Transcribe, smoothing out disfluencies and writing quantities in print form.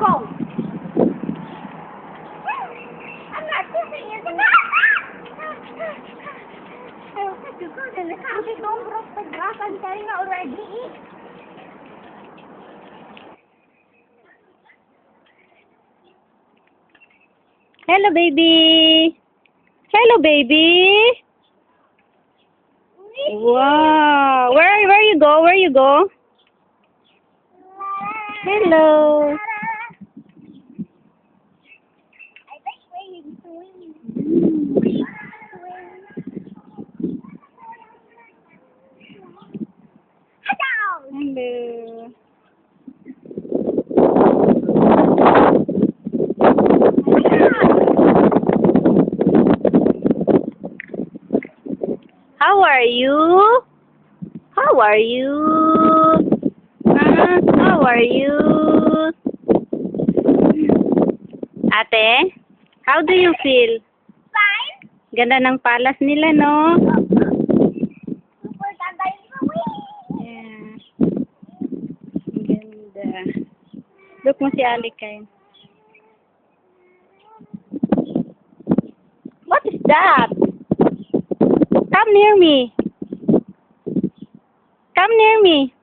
Go. I'm not kissing you. Don't broke the grass. I'm telling you already. Hello, baby. Hello, baby. Wow. Where you go? Where you go? Hello. I like swinging, swing. Hello. How are you? How are you? How are you? Ate, how do you feel? Fine. Ganda ng palas nila, no? Super ganda yung gawin. Yeah. Ganda. Look mo si Alikay. What is that? Come near me. Come near me.